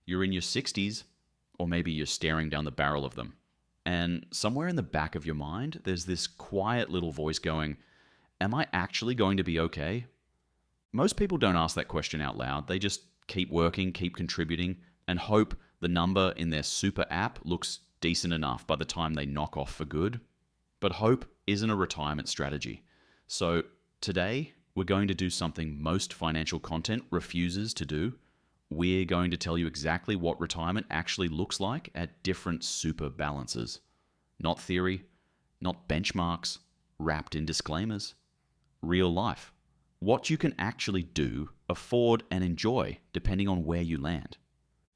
You're in your 60s, or maybe you're staring down the barrel of them. And somewhere in the back of your mind, there's this quiet little voice going, am I actually going to be okay? Most people don't ask that question out loud. They just keep working, keep contributing, and hope the number in their super app looks decent enough by the time they knock off for good. But hope isn't a retirement strategy. So today, we're going to do something most financial content refuses to do. We're going to tell you exactly what retirement actually looks like at different super balances. Not theory, not benchmarks, wrapped in disclaimers. Real life. What you can actually do, afford, and enjoy depending on where you land.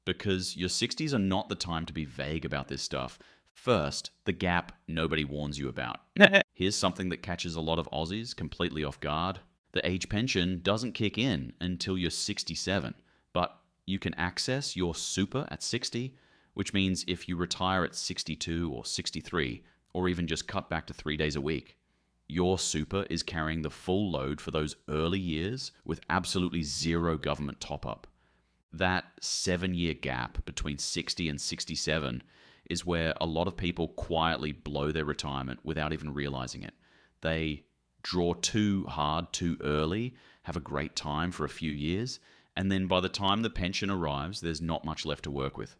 Because your 60s are not the time to be vague about this stuff. First, the gap nobody warns you about. Here's something that catches a lot of Aussies completely off guard. The age pension doesn't kick in until you're 67, but you can access your super at 60, which means if you retire at 62 or 63, or even just cut back to 3 days a week, your super is carrying the full load for those early years with absolutely zero government top-up. That 7-year gap between 60 and 67 is where a lot of people quietly blow their retirement without even realizing it. They draw too hard too early, have a great time for a few years, and then by the time the pension arrives, there's not much left to work with.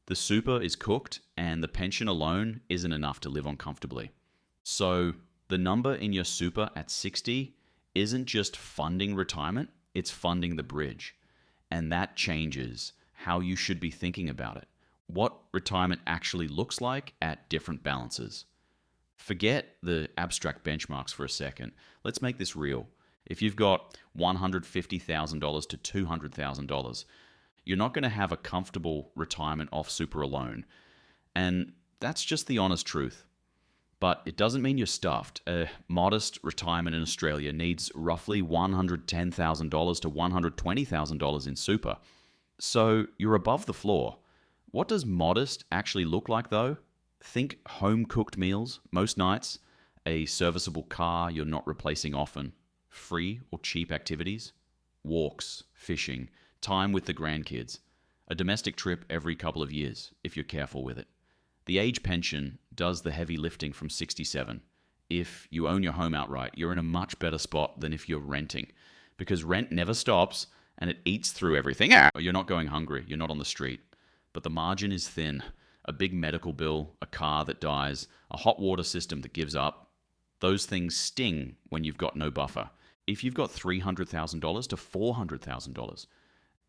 The super is cooked, and the pension alone isn't enough to live on comfortably. So the number in your super at 60 isn't just funding retirement, it's funding the bridge. And that changes how you should be thinking about it. What retirement actually looks like at different balances. Forget the abstract benchmarks for a second. Let's make this real. If you've got $150,000 to $200,000, you're not going to have a comfortable retirement off super alone. And that's just the honest truth. But it doesn't mean you're stuffed. A modest retirement in Australia needs roughly $110,000 to $120,000 in super. So you're above the floor. What does modest actually look like though? Think home-cooked meals most nights, a serviceable car you're not replacing often, free or cheap activities, walks, fishing, time with the grandkids, a domestic trip every couple of years if you're careful with it. The age pension does the heavy lifting from 67. If you own your home outright, you're in a much better spot than if you're renting, because rent never stops and it eats through everything. You're not going hungry, you're not on the street, but the margin is thin. A big medical bill, a car that dies, a hot water system that gives up. Those things sting when you've got no buffer. If you've got $300,000 to $400,000,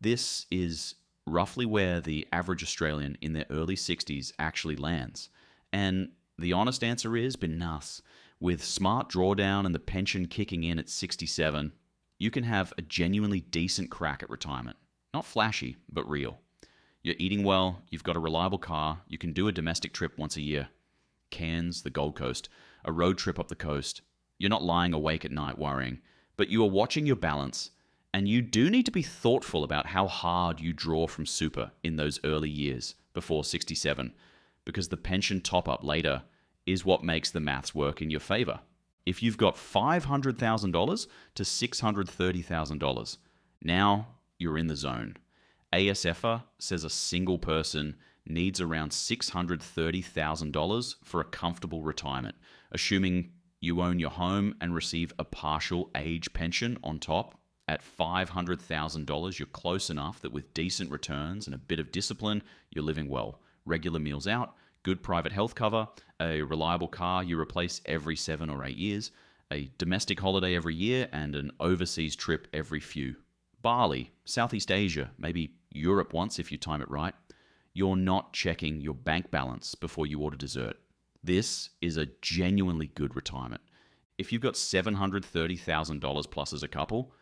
this is roughly where the average Australian in their early 60s actually lands. And the honest answer is BNUS. With smart drawdown and the pension kicking in at 67, you can have a genuinely decent crack at retirement. Not flashy, but real. You're eating well, you've got a reliable car, you can do a domestic trip once a year. Cairns, the Gold Coast, a road trip up the coast. You're not lying awake at night worrying, but you are watching your balance, and you do need to be thoughtful about how hard you draw from super in those early years before 67, because the pension top-up later is what makes the maths work in your favor. If you've got $500,000 to $630,000, now you're in the zone. ASFer says a single person needs around $630,000 for a comfortable retirement, assuming you own your home and receive a partial age pension on top. At $500,000, you're close enough that with decent returns and a bit of discipline, you're living well. Regular meals out, good private health cover, a reliable car you replace every 7 or 8 years, a domestic holiday every year, and an overseas trip every few. Bali, Southeast Asia, maybe Europe once if you time it right. You're not checking your bank balance before you order dessert. This is a genuinely good retirement. If you've got $730,000 plus as a couple,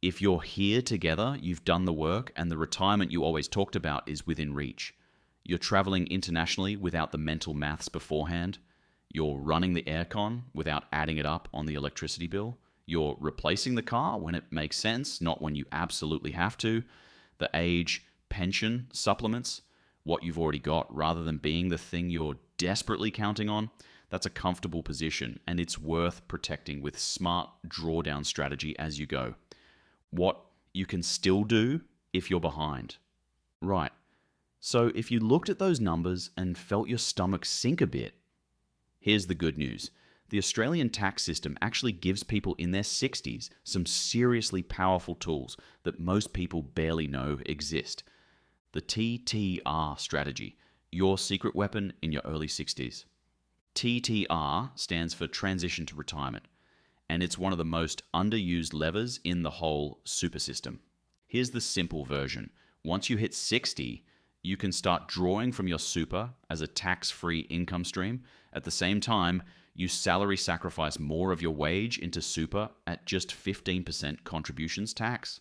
if you're here together, you've done the work, and the retirement you always talked about is within reach. You're traveling internationally without the mental maths beforehand. You're running the aircon without adding it up on the electricity bill. You're replacing the car when it makes sense, not when you absolutely have to. The age pension supplements what you've already got rather than being the thing you're desperately counting on. That's a comfortable position, and it's worth protecting with smart drawdown strategy as you go. What you can still do if you're behind. Right. So if you looked at those numbers and felt your stomach sink a bit, here's the good news. The Australian tax system actually gives people in their 60s some seriously powerful tools that most people barely know exist. The TTR strategy, your secret weapon in your early 60s. TTR stands for Transition to Retirement, and it's one of the most underused levers in the whole super system. Here's the simple version. Once you hit 60, you can start drawing from your super as a tax-free income stream. At the same time, you salary sacrifice more of your wage into super at just 15% contributions tax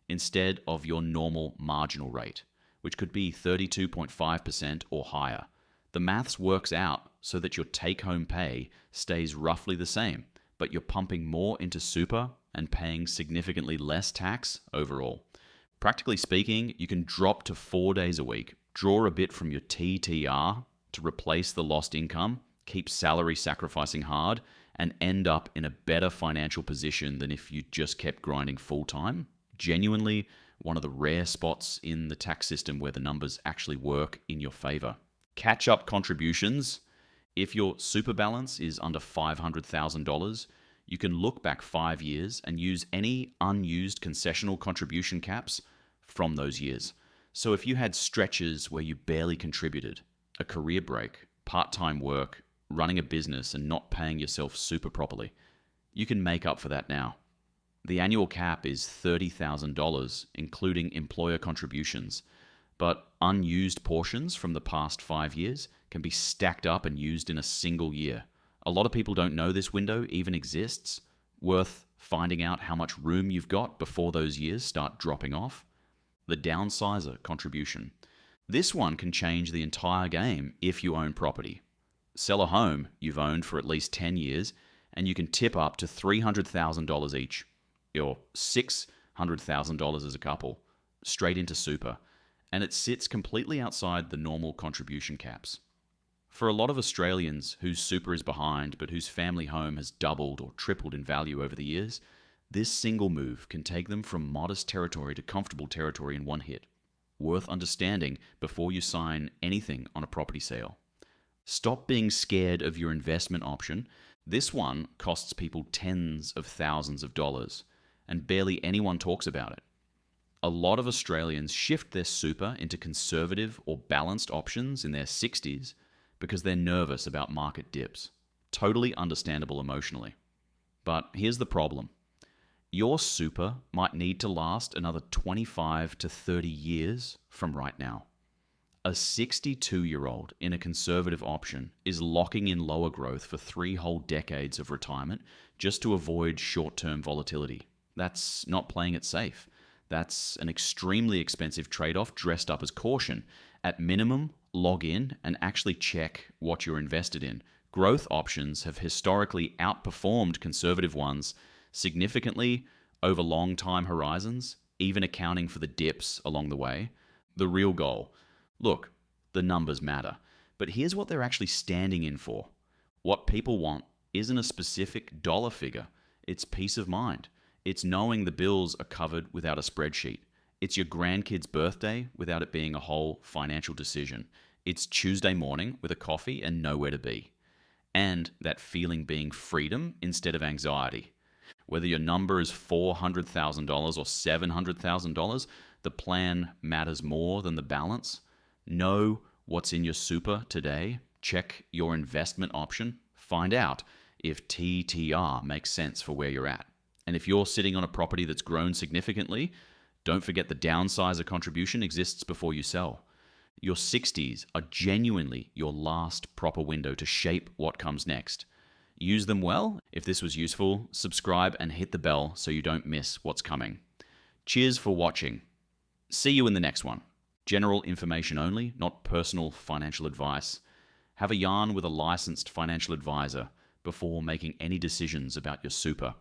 instead of your normal marginal rate, which could be 32.5% or higher. The maths works out so that your take-home pay stays roughly the same, but you're pumping more into super and paying significantly less tax overall. Practically speaking, you can drop to 4 days a week, draw a bit from your TTR to replace the lost income, keep salary sacrificing hard, and end up in a better financial position than if you just kept grinding full-time. Genuinely, one of the rare spots in the tax system where the numbers actually work in your favor. Catch-up contributions. If your super balance is under $500,000, you can look back 5 years and use any unused concessional contribution caps from those years. So if you had stretches where you barely contributed, a career break, part-time work, running a business and not paying yourself super properly, you can make up for that now. The annual cap is $30,000, including employer contributions, but unused portions from the past 5 years can be stacked up and used in a single year. A lot of people don't know this window even exists. Worth finding out how much room you've got before those years start dropping off. The downsizer contribution. This one can change the entire game if you own property. Sell a home you've owned for at least 10 years and you can tip up to $300,000 each, or $600,000 as a couple, straight into super, and it sits completely outside the normal contribution caps. For a lot of Australians whose super is behind but whose family home has doubled or tripled in value over the years, this single move can take them from modest territory to comfortable territory in one hit. Worth understanding before you sign anything on a property sale. Stop being scared of your investment option. This one costs people tens of thousands of dollars, and barely anyone talks about it. A lot of Australians shift their super into conservative or balanced options in their 60s because they're nervous about market dips. Totally understandable emotionally. But here's the problem. Your super might need to last another 25 to 30 years from right now. A 62-year-old in a conservative option is locking in lower growth for 3 whole decades of retirement just to avoid short-term volatility. That's not playing it safe. That's an extremely expensive trade-off dressed up as caution. At minimum, log in and actually check what you're invested in. Growth options have historically outperformed conservative ones significantly over long time horizons, even accounting for the dips along the way. The real goal. Look, the numbers matter, but here's what they're actually standing in for. What people want isn't a specific dollar figure. It's peace of mind. It's knowing the bills are covered without a spreadsheet. It's your grandkid's birthday without it being a whole financial decision. It's Tuesday morning with a coffee and nowhere to be. And that feeling being freedom instead of anxiety. Whether your number is $400,000 or $700,000, the plan matters more than the balance. Know what's in your super today. Check your investment option. Find out if TTR makes sense for where you're at. And if you're sitting on a property that's grown significantly, don't forget the downsizer contribution exists before you sell. Your 60s are genuinely your last proper window to shape what comes next. Use them well. If this was useful, subscribe and hit the bell so you don't miss what's coming. Cheers for watching. See you in the next one. General information only, not personal financial advice. Have a yarn with a licensed financial advisor before making any decisions about your super.